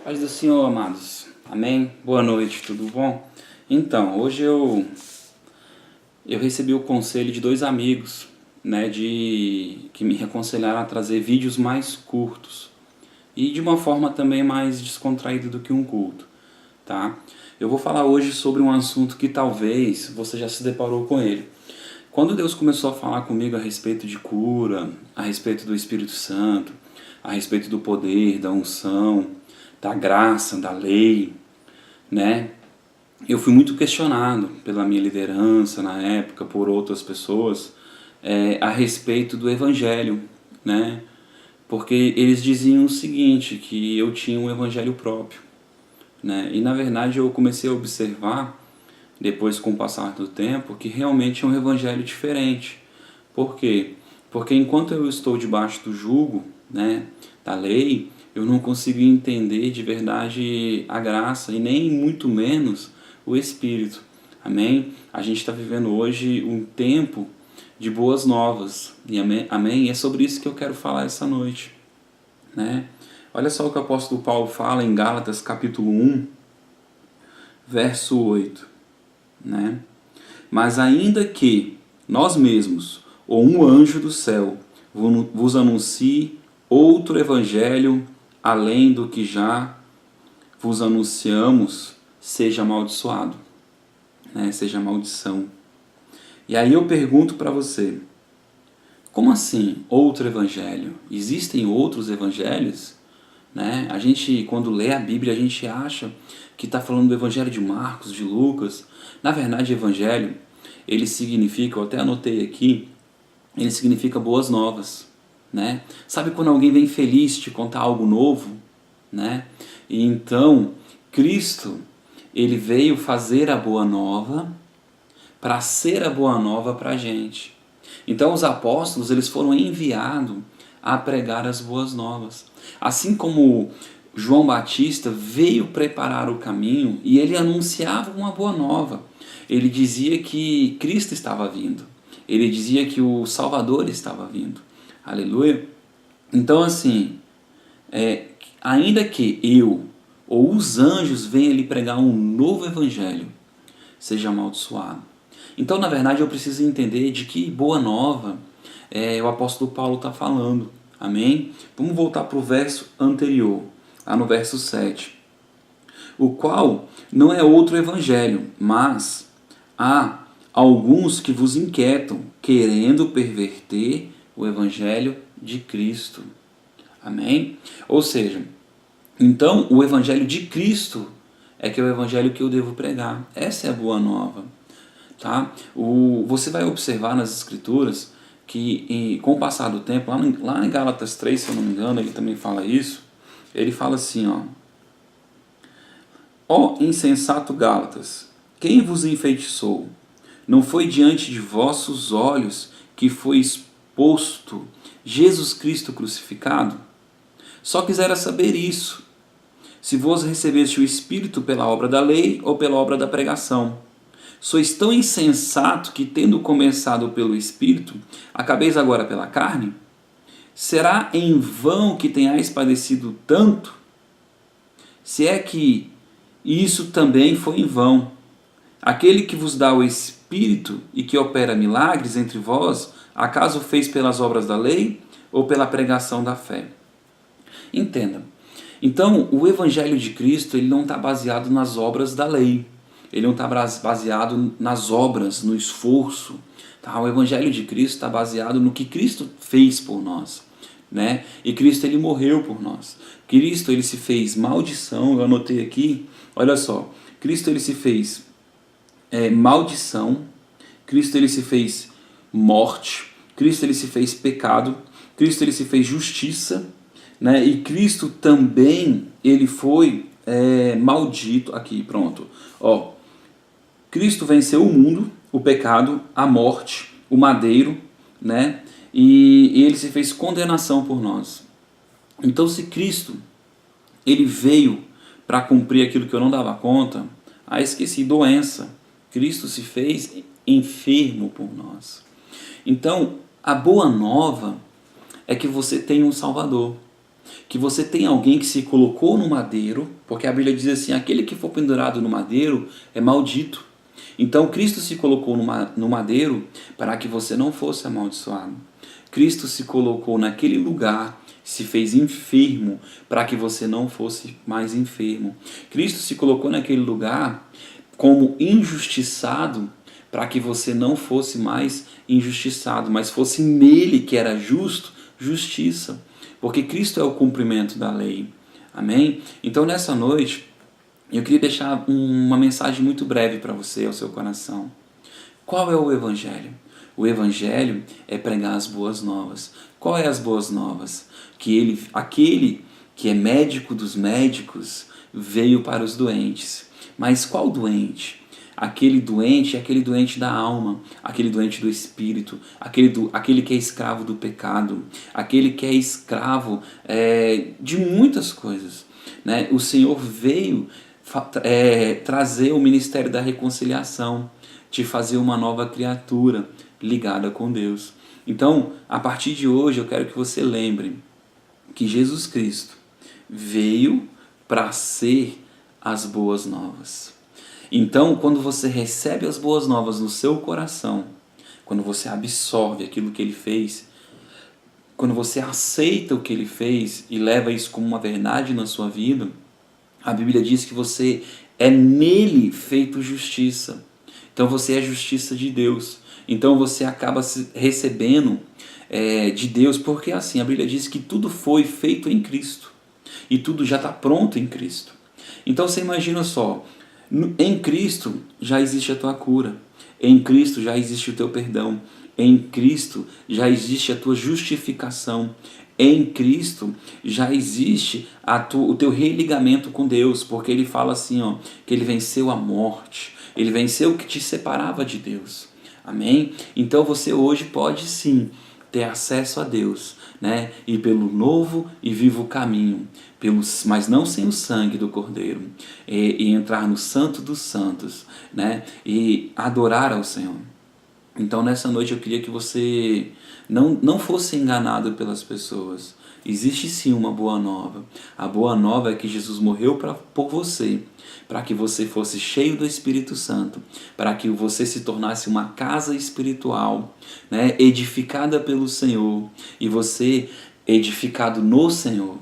Paz do Senhor, amados. Amém? Boa noite, tudo bom? Então, hoje eu recebi o conselho de dois amigos, né, que me aconselharam a trazer vídeos mais curtos e de uma forma também mais descontraída do que um culto, tá? Eu vou falar hoje sobre um assunto que talvez você já se deparou com ele. Quando Deus começou a falar comigo a respeito de cura, a respeito do Espírito Santo, a respeito do poder, da unção, da graça, da lei, né? Eu fui muito questionado pela minha liderança na época, por outras pessoas, a respeito do Evangelho, né? Porque eles diziam o seguinte, que eu tinha um Evangelho próprio, né? E na verdade eu comecei a observar, depois com o passar do tempo, que realmente é um Evangelho diferente. Por quê? Porque enquanto eu estou debaixo do jugo, né, da lei, eu não consigo entender de verdade a graça e nem muito menos o Espírito. Amém? A gente está vivendo hoje um tempo de boas novas. E amém? E é sobre isso que eu quero falar essa noite, né? Olha só o que o apóstolo Paulo fala em Gálatas capítulo 1, verso 8, né? Mas ainda que nós mesmos, ou um anjo do céu, vos anuncie outro evangelho além do que já vos anunciamos, seja amaldiçoado, né? Seja maldição. E aí eu pergunto para você, como assim outro evangelho? Existem outros evangelhos? Né? A gente, quando lê a Bíblia, a gente acha que está falando do evangelho de Marcos, de Lucas. Na verdade, evangelho, ele significa, eu até anotei aqui, ele significa boas novas, né? Sabe quando alguém vem feliz te contar algo novo, né? E então, Cristo, ele veio fazer a boa nova para ser a boa nova para a gente. Então, os apóstolos, eles foram enviados a pregar as boas novas. Assim como João Batista veio preparar o caminho e ele anunciava uma boa nova. Ele dizia que Cristo estava vindo. Ele dizia que o Salvador estava vindo. Aleluia. Então, assim, ainda que eu ou os anjos venham lhe pregar um novo evangelho, seja amaldiçoado. Então, na verdade, eu preciso entender de que boa nova o apóstolo Paulo está falando. Amém? Vamos voltar para o verso anterior, lá no verso 7. O qual não é outro evangelho, mas há alguns que vos inquietam, querendo perverter o evangelho de Cristo. Amém? Ou seja, então o evangelho de Cristo é que é o evangelho que eu devo pregar. Essa é a boa nova. Tá? Você vai observar nas escrituras que com o passar do tempo, lá em Gálatas 3, se eu não me engano, ele também fala isso. Ele fala assim, ó insensato Gálatas, quem vos enfeitiçou? Não foi diante de vossos olhos que foi exposto Jesus Cristo crucificado? Só quisera saber isso, se vos recebeste o Espírito pela obra da lei ou pela obra da pregação. Sois tão insensato que, tendo começado pelo Espírito, acabeis agora pela carne? Será em vão que tenhais padecido tanto? Se é que isso também foi em vão. Aquele que vos dá o Espírito e que opera milagres entre vós, acaso fez pelas obras da lei ou pela pregação da fé? Entenda. Então, o Evangelho de Cristo ele não está baseado nas obras da lei. Ele não está baseado nas obras, no esforço. Tá? O Evangelho de Cristo está baseado no que Cristo fez por nós. Né? E Cristo ele morreu por nós. Cristo ele se fez maldição, eu anotei aqui, olha só. Cristo ele se fez maldição, Cristo ele se fez morte, Cristo ele se fez pecado, Cristo ele se fez justiça, né? E Cristo também ele foi maldito. Aqui, pronto. Cristo venceu o mundo, o pecado, a morte, o madeiro, né? E ele se fez condenação por nós. Então, se Cristo ele veio para cumprir aquilo que eu não dava conta, esqueci, doença. Cristo se fez enfermo por nós. Então, a boa nova é que você tem um Salvador. que você tem alguém que se colocou no madeiro, porque a Bíblia diz assim, aquele que for pendurado no madeiro é maldito. Então Cristo se colocou no madeiro para que você não fosse amaldiçoado. Cristo se colocou naquele lugar, se fez enfermo para que você não fosse mais enfermo. Cristo se colocou naquele lugar como injustiçado para que você não fosse mais injustiçado, mas fosse nele que era justo, justiça. Porque Cristo é o cumprimento da lei. Amém? Então nessa noite, eu queria deixar uma mensagem muito breve para você, ao seu coração. Qual é o Evangelho? O Evangelho é pregar as boas novas. Qual é as boas novas? Que aquele que é médico dos médicos veio para os doentes. Mas qual doente? Aquele doente da alma, aquele doente do espírito, aquele que é escravo do pecado, aquele que é escravo de muitas coisas. Né? O Senhor veio trazer o ministério da reconciliação, te fazer uma nova criatura ligada com Deus. Então, a partir de hoje, eu quero que você lembre que Jesus Cristo veio para ser as boas novas. Então, quando você recebe as boas novas no seu coração, quando você absorve aquilo que Ele fez, quando você aceita o que Ele fez e leva isso como uma verdade na sua vida, a Bíblia diz que você é nele feito justiça. Então você é justiça de Deus. Então você acaba recebendo de Deus, porque assim, a Bíblia diz que tudo foi feito em Cristo. E tudo já está pronto em Cristo. Então você imagina só, em Cristo já existe a tua cura. Em Cristo já existe o teu perdão. Em Cristo já existe a tua justificação. Em Cristo já existe o teu religamento com Deus, porque ele fala assim, ó, que ele venceu a morte, ele venceu o que te separava de Deus. Amém? Então você hoje pode sim ter acesso a Deus, né? E pelo novo e vivo caminho, mas não sem o sangue do Cordeiro, e entrar no Santo dos Santos, né? E adorar ao Senhor. Então nessa noite eu queria que você não fosse enganado pelas pessoas. Existe sim uma boa nova. A boa nova é que Jesus morreu por você, para que você fosse cheio do Espírito Santo, para que você se tornasse uma casa espiritual, né, edificada pelo Senhor, e você edificado no Senhor.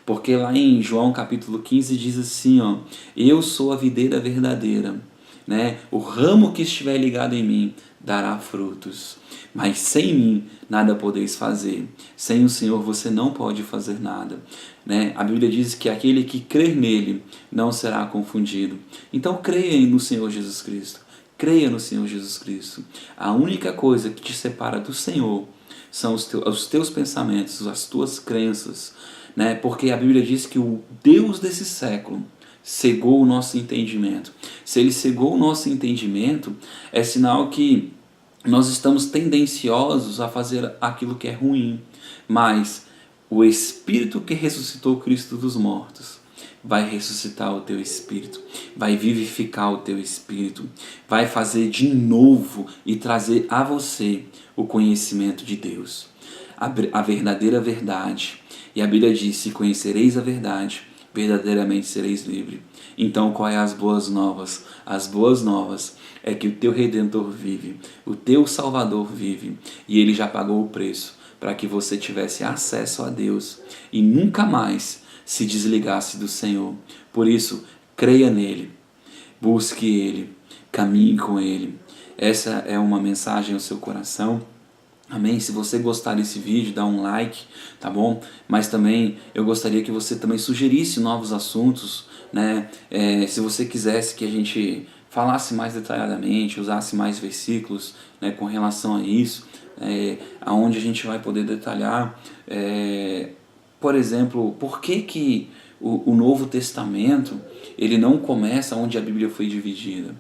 Porque lá em João capítulo 15 diz assim, ó, eu sou a videira verdadeira, né? O ramo que estiver ligado em mim dará frutos, mas sem mim nada podeis fazer. Sem o Senhor você não pode fazer nada, né? A Bíblia diz que aquele que crer nele não será confundido. Então creia no Senhor Jesus Cristo. Creia no Senhor Jesus Cristo. A única coisa que te separa do Senhor são os teus pensamentos, as tuas crenças, né? Porque a Bíblia diz que o Deus desse século cegou o nosso entendimento. Se ele cegou o nosso entendimento, é sinal que nós estamos tendenciosos a fazer aquilo que é ruim. Mas o Espírito que ressuscitou Cristo dos mortos vai ressuscitar o teu espírito, vai vivificar o teu espírito, vai fazer de novo e trazer a você o conhecimento de Deus, a verdadeira verdade. E a Bíblia diz, se conhecereis a verdade, verdadeiramente sereis livres. Então, qual é as boas novas? As boas novas é que o teu Redentor vive, o teu Salvador vive, e ele já pagou o preço para que você tivesse acesso a Deus e nunca mais se desligasse do Senhor. Por isso, creia nele, busque ele, caminhe com ele. Essa é uma mensagem ao seu coração. Amém? Se você gostar desse vídeo, dá um like, tá bom? Mas também eu gostaria que você também sugerisse novos assuntos, né? Se você quisesse que a gente falasse mais detalhadamente, usasse mais versículos, né, com relação a isso, aonde a gente vai poder detalhar, por exemplo, por que o Novo Testamento ele não começa onde a Bíblia foi dividida,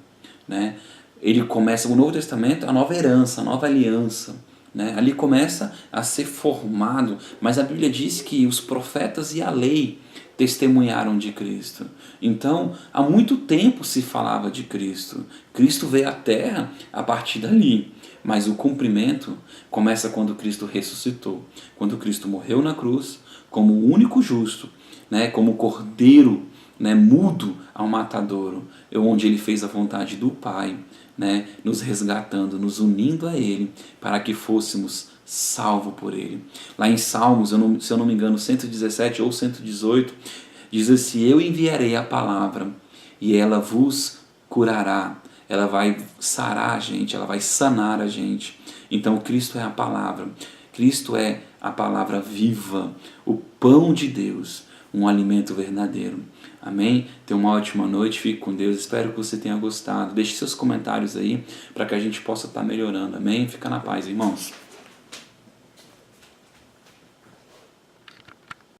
né? Ele começa o Novo Testamento, a nova herança, a nova aliança, né? Ali começa a ser formado, mas a Bíblia diz que os profetas e a lei testemunharam de Cristo. Então, há muito tempo se falava de Cristo. Cristo veio à Terra a partir dali, mas o cumprimento começa quando Cristo ressuscitou, quando Cristo morreu na cruz como o único justo, né? Como cordeiro, né? Mudo ao matadouro, onde ele fez a vontade do Pai, né? Nos resgatando, nos unindo a Ele, para que fôssemos salvos por Ele. Lá em Salmos, se eu não me engano, 117 ou 118, diz assim: eu enviarei a palavra e ela vos curará. Ela vai sarar a gente, ela vai sanar a gente. Então Cristo é a palavra. Cristo é a palavra viva, o pão de Deus, um alimento verdadeiro. Amém? Tenha uma ótima noite, fique com Deus, espero que você tenha gostado. Deixe seus comentários aí para que a gente possa estar melhorando. Amém? Fica na paz, irmãos.